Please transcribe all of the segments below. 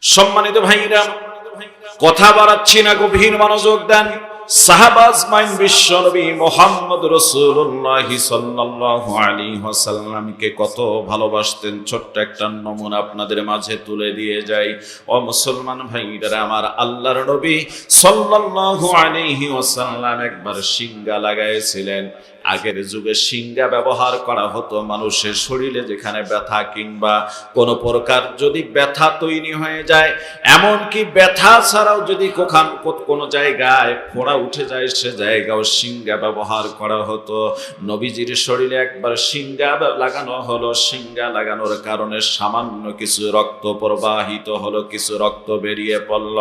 সম্মানিত ভাইরা, কথা বাড়াচ্ছি না, গভীর মনোযোগ দেন। সাহাবা আজমাইন বিশ্বনবী মুহাম্মদ রাসূলুল্লাহ সাল্লাল্লাহু আলাইহি ওয়াসাল্লামকে কত ভালোবাসতেন, ছোট্ট একটা নমুনা আপনাদের মাঝে তুলে দিয়ে যাই। ও মুসলমান ভাইরা আমার, আল্লাহর নবী সাল্লাল্লাহু আলাইহি ওয়াসাল্লাম একবার সিংহা লাগাইছিলেন। আগের যুগে সিংহা ব্যবহার করা হতো মানুষের শরীরে যেখানে ব্যথা কিংবা কোনো প্রকার যদি ব্যথা তৈরি হয়ে যায়, এমনকি ব্যথা ছাড়াও যদি কোনো জায়গায় ফোড়া উঠে যায়, সে জায়গাও সিংহা ব্যবহার করা হতো। নবীজির শরীরে একবার সিংহা লাগানো হলো। সিংহা লাগানোর কারণে সামান্য কিছু রক্ত প্রবাহিত হলো, কিছু রক্ত বেরিয়ে পড়ল।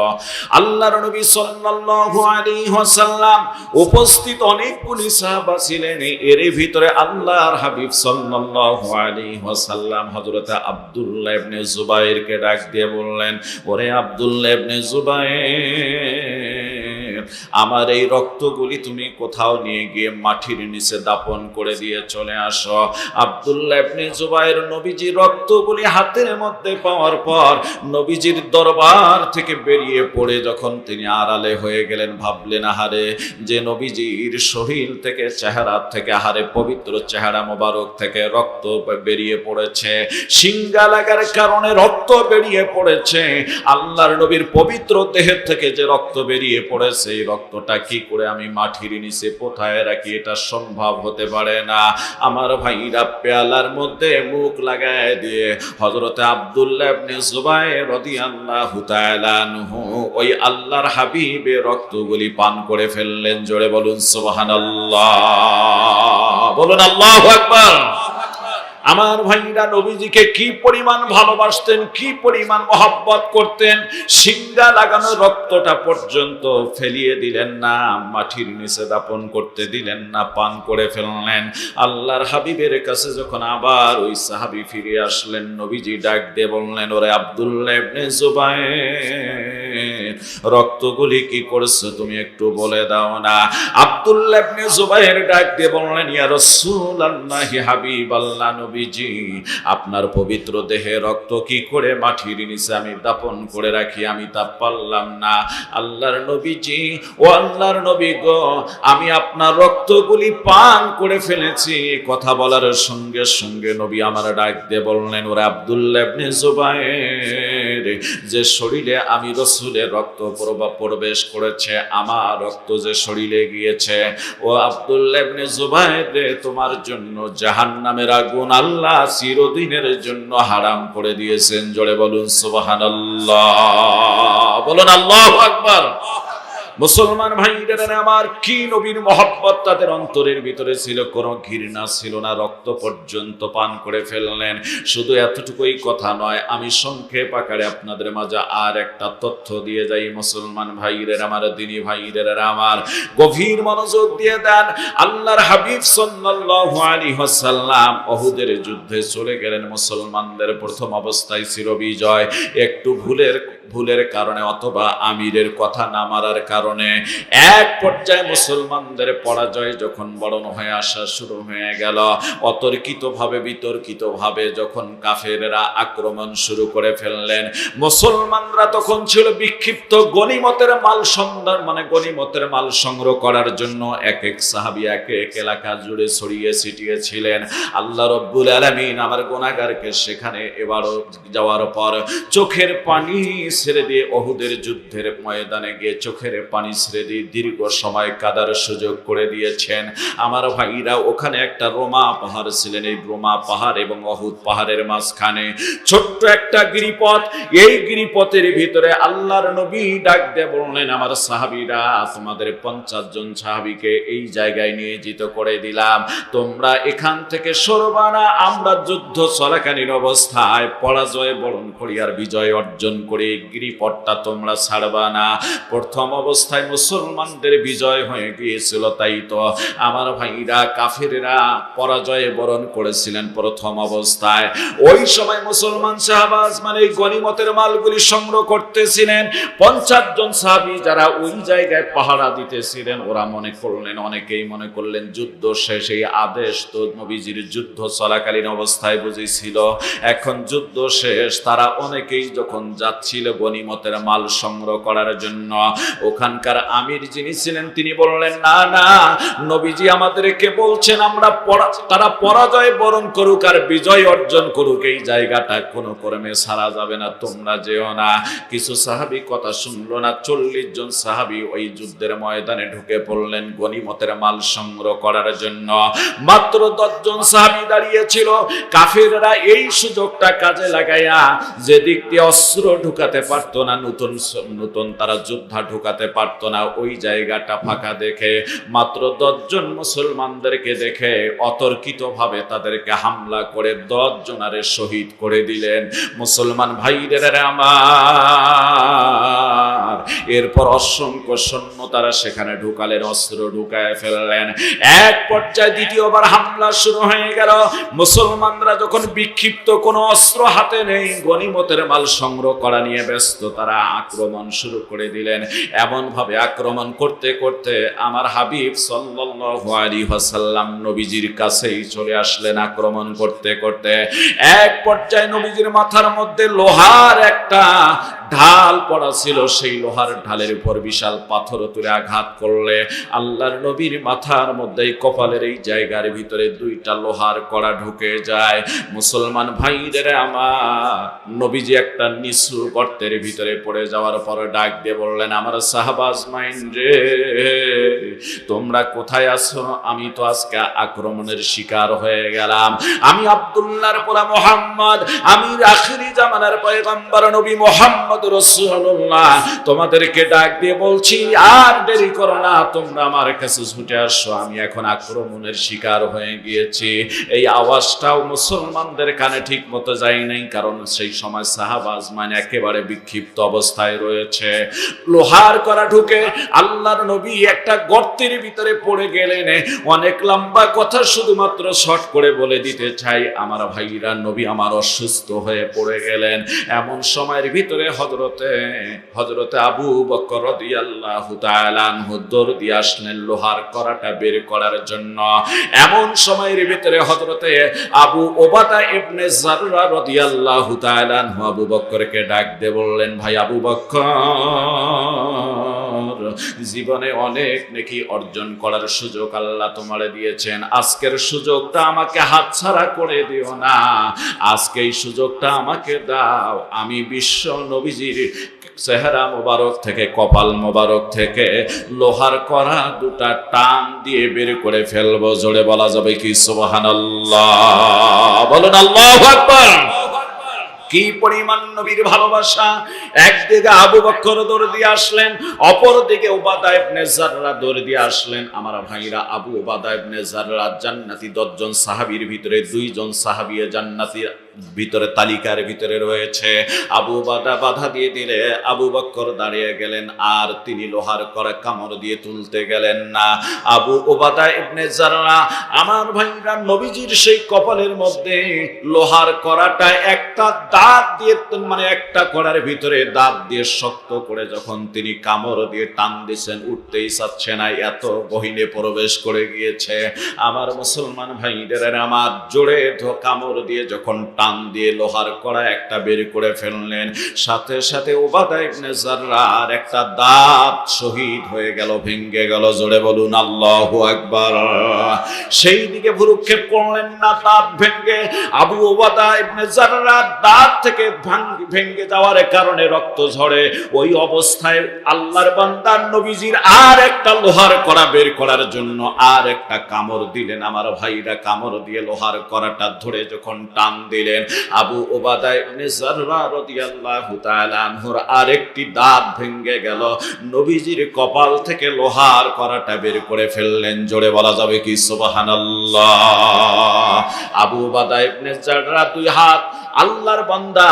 আল্লাহর নবী সাল্লাল্লাহু আলাইহি ওয়াসাল্লাম উপস্থিত অনেকগুলি সাহাবা ছিলেন। এর ভিতরে আল্লাহর হাবিব সাল্লাল্লাহু আলাইহি ওয়াসাল্লাম হযরত আব্দুল্লাহ ইবনে জুবাইরকে ডাক দিয়ে বললেন, ওরে আব্দুল্লাহ ইবনে জুবাইর, আমার এই রক্তগুলি তুমি কোথাও নিয়ে গিয়ে মাটির নিচে দাফন করে দিয়ে চলে আসো। আব্দুল্লাহ ইবনে জুবাইর নবীজির রক্তগুলি হাতের মধ্যে পাওয়ার পর নবীজির দরবার থেকে বেরিয়ে পড়ে যখন তিনি আড়ালে হয়ে গেলেন, ভাবলেন আহারে, যে নবীজির শরীর থেকে, চেহারা থেকে, আহারে পবিত্র চেহারা মোবারক থেকে রক্ত বেরিয়ে পড়েছে, সিংহা লাগার কারণে রক্ত বেরিয়ে পড়েছে। আল্লাহর নবীর পবিত্র দেহের থেকে যে রক্ত বেরিয়ে পড়েছে, এই রক্তটা কি করে আমি মাটির নিচে কোথায় রাখি? এটা সম্ভব হতে পারে না। আমার ভাইরা পেয়ালার মধ্যে মুখ লাগায় দিয়ে হযরত আব্দুল্লাহ ইবনে জুবাইর রাদিয়াল্লাহু তাআলা আনহু ওই আল্লাহর হাবিবের রক্তগুলি পান করে ফেললেন। জোরে বলুন সুবহানাল্লাহ, বলুন আল্লাহু আকবার। আমার ভাইরা নবীজিকে কি পরিমাণ ভালোবাসতেন, কি পরিমাণ মহব্বত করতেন। সিংহা লাগানো রক্তটা পর্যন্ত ফেলিয়ে দিলেন না, মাটির নিচে দাপন করতে দিলেন না, পান করে ফেললেন। আল্লাহর হাবিবের কাছে যখন আবার ওই সাহাবী ফিরে আসলেন, নবীজি ডাক দিয়ে বললেন, ওরে আব্দুল্লাহ ইবনে জুবাইর, রক্তগুলি কি করছো তুমি একটু বলে দাও না। আব্দুল্লাহ ইবনে জুবাইর ডাক দিয়ে বললেন, ইয়া রাসূলুল্লাহ, হাবিবাল্লাহ নবীজি, আপনার পবিত্র দেহে রক্ত কি করে মাটির নিচে আমি দাপন করে রাখি, আমি তা পারলাম না। আল্লাহর নবীজি, ও আল্লাহর নবী গো, আমি আপনার রক্তগুলি পান করে ফেলেছি। কথা বলার সঙ্গে সঙ্গে নবী আমার ডাক দিয়ে বললেন, ওরে আব্দুল্লাহ ইবনে জুবাইর, যে শরীরে আমি রাসূলের রক্ত প্রবেশ করেছে, আমার রক্ত যে শরীরে গিয়েছে, ও আব্দুল্লাহ ইবনে জুবাইর, তোমার জন্য জাহান্নামের আগুন আল্লাহ চিরদিনের জন্য হারাম করে দিয়েছেন। জোরে বলুন সুবহানাল্লাহ, বলুন আল্লাহু আকবার। মুসলমান ভাইরা আমার, কি নবীর মহব্বত তাদের অন্তরের ভিতরে ছিল, কোনো ঘৃণা ছিল না, রক্ত পর্যন্ত পান করে ফেললেন। শুধু এতটুকুই কথা নয়, আমি সংক্ষেপ আকারে আপনাদের মাঝে আর একটা তথ্য দিয়ে যাই। মুসলমান ভাইরা আমার, দিনী ভাইরা আমার, গভীর মনোযোগ দিয়ে দেন। আল্লাহর হাবিব সাল্লাল্লাহু আলাইহি ওয়াসাল্লাম উহুদের যুদ্ধে চলে গেলেন। মুসলমানদের প্রথম অবস্থায় ছিল বিজয়। একটু ভুলের কারণে অথবা আমিরের কথা না মারার কারণে এক পর্যায়ে মুসলমানদের পরাজয় যখন বরণ হয়ে আসা শুরু হয়ে গেল, বিতর্কিতভাবে যখন কাফেররা আক্রমণ শুরু করে ফেললেন, মুসলমানরা তখন ছিল বিক্ষিপ্ত। গনিমতের মাল সংগ্রহ করার জন্য এক এক সাহাবী এক এক এলাকা জুড়ে ছড়িয়ে ছিটিয়ে ছিলেন। আল্লাহ রব্বুল আলামিন আমার গুনাহগারকে সেখানে এবারও যাওয়ার পর চোখের পানি ছেড়ে দিয়ে, উহুদের যুদ্ধের ময়দানে গিয়ে চোখের পানি ছেড়ে দিয়ে দীর্ঘ সময় কাদার সুযোগ করে দিয়েছেন। আমার ভাইরা, ওখানে একটা রোমা পাহাড় ছিলেন। এই রোমা পাহাড় এবং উহুদ পাহাড়ের মাঝখানে ছোট্ট একটা গিরিপথ। এই গিরিপথের ভিতরে আল্লাহর নবী ডাক দিয়ে বললেন, আমার সাহাবীরা, তোমাদের 50 জন সাহাবীকে এই জায়গায় নিয়োজিত করে দিলাম, তোমরা এখান থেকে সরবা না। আমরা যুদ্ধ চলাকালীন অবস্থায় পরাজয় বরণ করি আর বিজয় অর্জন করে গিরিপথটা তোমরা ছাড়বা না। প্রথম অবস্থায় মুসলমানদের বিজয় হয়ে গিয়েছিল, তাই তো আমার ভাইরা কাফেররা পরাজয় বরণ করেছিলেন প্রথম অবস্থায়। ওই সময় মুসলমান সাহাবা মানে গনিমতের মালগুলি সংগ্রহ করতেছিলেন। 50 জন সাহাবী যারা ওই জায়গায় পাহারা দিতেছিলেন, ওরা অনেকেই মনে করলেন যুদ্ধ শেষ। এই আদেশ তো নবীজির যুদ্ধ চলাকালীন অবস্থায় বুঝেছিল, এখন যুদ্ধ শেষ। তারা অনেকেই যখন যাচ্ছিল গনিমতের মাল সংগ্রহ করার জন্য। ওখানকার আমির যিনি ছিলেন তিনি বললেন, না না, নবীজি আমাদেরকে বলছেন আমরা তারা পরাজয় বরণ করুক আর বিজয় অর্জন করুক, এই জায়গাটা কোনো কর্মে ছাড়া যাবে না, তোমরা যেও না। কিছু সাহাবী কথা শুনলো না, 40 জন সাহাবী ওই যুদ্ধের ময়দানে ঢুকে পড়লেন গনিমতের মাল সংগ্রহ করার জন্য। মাত্র 10 জন সাহাবী দাঁড়িয়েছিল। কাফেররা এই সুযোগটা কাজে লাগাইয়া যেদিক দিয়ে অস্ত্র ঢুকাতে পারতো না, নতুন নতুন তারা যোদ্ধা ঢুকাতে পারতো না, ওই জায়গাটা ফাঁকা দেখে মাত্র 10 জন মুসলমানদেরকে দেখে অতর্কিতভাবে তাদেরকে হামলা করে 10 জনারে শহীদ করে দিলেন। মুসলমান ভাইদের আমার, এরপর অসংখ্য সৈন্য তারা সেখানে ঢুকালেন, অস্ত্র ঢুকায় ফেললেন। এক পর্যায়ে দ্বিতীয়বার হামলা শুরু হয়ে গেল। মুসলমানরা যখন বিক্ষিপ্ত, কোনো অস্ত্র হাতে নেই, গনিমতের মাল সংগ্রহ করা নিয়ে ব্যস্ত, তারা আক্রমণ শুরু করে দিলেন। এমন ভাবে আক্রমণ করতে করতে আমার হাবিব সাল্লাল্লাহু আলাইহি ওয়াসাল্লাম নবীজির কাছেই চলে আসলেন আক্রমণ করতে করতে। এক পর্যায়ে নবীজির মাথার মধ্যে লোহার একটা ঢাল পড়া ছিল, সেই লোহার ঢালের উপর বিশাল পাথর তুলে আঘাত করলে আল্লাহর নবীর মাথার মধ্যে কপালের এই জায়গার ভিতরে 2টা লোহার কড়া ঢুকে যায়। মুসলমান ভাইদের আমার, নবীজি একটা নিচু গর্তের ভিতরে পড়ে যাওয়ার পর ডাক দিয়ে বললেন, আমার সাহাবা আজমাইন রে, তোমরা কোথায় আছো? আমি তো আজকে আক্রমণের শিকার হয়ে গেলাম। আমি আব্দুল্লাহর পোলা মুহাম্মদ, আমি আখিরি জামানার পয়গম্বর নবী মুহাম্মদ রাসূলুল্লাহ, তোমাদেরকে ডাক দিয়ে বলছি আর দেরি করো না, তোমরা আমার কাছে ছুটে আসো, আমি এখন আক্রমণের শিকার হয়ে গিয়েছি। এই আওয়াজটাও মুসলমানদের কানে ঠিক মতো যায় নাই, কারণ সেই সময় সাহাবা আজমান একেবারে বিক্ষিপ্ত অবস্থায় রয়েছে। লোহার করা ঢুকে আল্লাহর নবী একটা গর্তের ভিতরে পড়ে গেলেন। অনেক লম্বা কথা শুধুমাত্র শর্ট করে বলে দিতে চাই, আমার ভাইরা, নবী আমার অসুস্থ হয়ে পড়ে গেলেন। এমন সময়ের ভিতরে হযরতে আবু বকর রাদিয়াল্লাহু তাআলা আনহু দৌড় দিয়ে আসলেন লোহার কড়াটা বের করার জন্য। এমন সময়ের ভিতরে হযরতে আবু ওবাদা ইবনে জাররা রাদিয়াল্লাহু তাআলা আনহু আবু বকরকে ডাক দিয়ে বললেন, ভাই আবু বকর, জীবনে অনেক নেকি অর্জন করার সুযোগ আল্লাহ তোমারে দিয়েছেন, আজকের সুযোগটা আমাকে হাতছাড়া করে দিও না, আজকে এই সুযোগটা আমাকে দাও, আমি বিশ্ব নবীজির চেহারা মোবারক থেকে, কপাল মোবারক থেকে লোহার কড়া 2টা টান দিয়ে বের করে ফেলবো। জোরে বলা যাবে কি সুবহানাল্লাহ? বলুন আল্লাহু আকবার। কি পরিমাণ নবীর ভালোবাসা! একদিকে আবু বকর দৌড় দিয়ে আসলেন, অপরদিকে উবাদা ইবনে জাররা দৌড় দিয়ে আসলেন। আমার ভাইরা, আবু উবাদা ইবনে জাররা জান্নাতি 10 জন সাহাবীর ভিতরে 2 জন সাহাবী জান্নাতীর ভিতরে তালিকার ভিতরে রয়েছে। আবু উবাদা বাধা দিয়ে দিলে আবু বকর দাঁড়িয়ে গেলেন, আর তিনি লোহার কড়া কামড় দিয়ে তুলতে গেলেন না। আবু উবাদা ইবনে জাররা, আমার ভাইরা, নবীজির সেই কপালের মধ্যে লোহার কড়াটা একটা দাঁত দিয়ে, মানে একটা কড়ার ভিতরে দাঁত দিয়ে শক্ত করে যখন তিনি কামড় দিয়ে টান দিয়েছেন, উঠতেই চাচ্ছে না, এত গহীনে প্রবেশ করে গিয়েছে। আমার মুসলমান ভাইদের আমার, জোরে কামড় দিয়ে যখন টান দিয়ে লোহার কড়া একটা বের করে ফেললেন, সাথে সাথে উবাদা ইবনে জাররার একটা দাঁত শহীদ হয়ে গেল, ভেঙে গেল। জোরে বলুন আল্লাহু আকবার। সেই দিকে ভ্রুক্ষেপ করলেন না, দাঁত ভেঙে আবু উবাদা ইবনে জাররার দাঁত থেকে ভেঙে যাওয়ার কারণে রক্ত ঝরে। ওই অবস্থায় আল্লাহর বান্দা নবীজির আর একটা লোহার কড়া বের করার জন্য আর একটা কামড় দিলেন। আমার ভাইরা, কামড় দিয়ে লোহার কড়াটা ধরে যখন টান দিলেন, আবু উবাদা ইবনে জাররা রাদিয়াল্লাহু তাআলা আনহুর আরেকটি দাঁত ভেঙে গেল। নবীজির কপাল থেকে লোহার কড়াটা বের করে ফেললেন। জোরে বলা যাবে কি সুবহানাল্লাহ? আবু উবাদা ইবনে জাররা 2 হাত, আল্লাহর বান্দা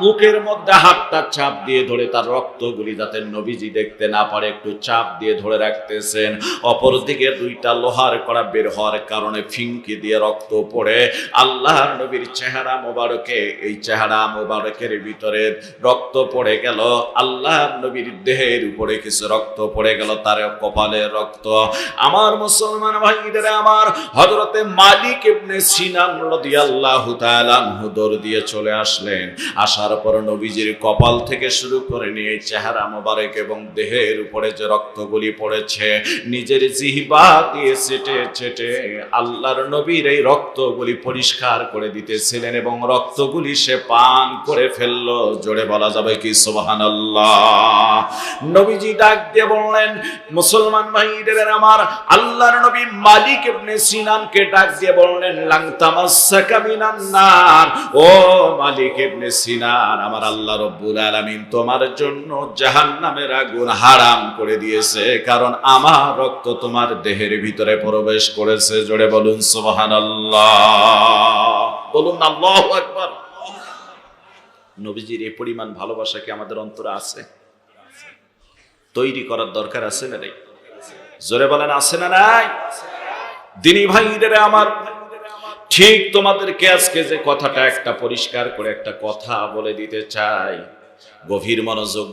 মুখের মধ্যে হাতটা চাপ দিয়ে ধরে তার রক্তগুলি যাতে নবীজি দেখতে না পারে একটু চাপ দিয়ে ধরে রাখতেছেন। অপরদিকে 2টা লোহার কড়া বের হওয়ার কারণে ফিঙ্কি দিয়ে রক্ত পড়ে আল্লাহর নবীর চেহারা মোবারকে, এই চেহারা মোবারকের ভিতরে রক্ত পড়ে গেল, আল্লাহর নবীর দেহের উপরে কিছু রক্ত পড়ে গেল, তার কপালে রক্ত। আমার মুসলমান ভাইদের আমার, হযরতে মালিক ইবনে সিনান রাদিয়াল্লাহু তাআলা আনহু দৌড় দিয়ে চলে আসলেন। আসার পর নবীজির কপাল থেকে শুরু করে নিয়ে চেহারা মোবারক এবং দেহের উপরে যে রক্তগুলি পড়েছে, নিজের জিহ্বা দিয়ে চেটে চেটে আল্লাহর নবীর এই রক্তগুলি পরিষ্কার করে দিতেছিলেন এবং রক্তগুলি সে পান করে ফেললো। জোরে বলা যাবে কি সুবহানাল্লাহ। নবীজি ডাক দিয়ে বললেন, মুসলমান ভাইদের আমার, আল্লাহর নবী মালিক ইবনে সিনানকে ডাক দিয়ে বললেন, লাং তামাসসাকা মিনান নার, ও মালিক ইবনে সিনান, আমার আল্লাহ রাব্বুল আলামিন তোমার জন্য জাহান্নামের আগুন হারাম করে দিয়েছে, কারণ আমার রক্ত তোমার দেহের ভিতরে প্রবেশ করেছে। জোরে বলুন সুবহানাল্লাহ, বলুন আল্লাহু আকবার। নবীজির এই পরিমাণ ভালোবাসা কি আমাদের অন্তরে আছে? তৈরি করার দরকার আছে না নাই? জোরে বলেন আছে না নাই? দিনী ভাইদের আমার, ঠিক তোমাদেরকে আজকে যে কথাটা একটা পরিষ্কার করে একটা কথা বলে দিতে চাই, গভীর মনোযোগ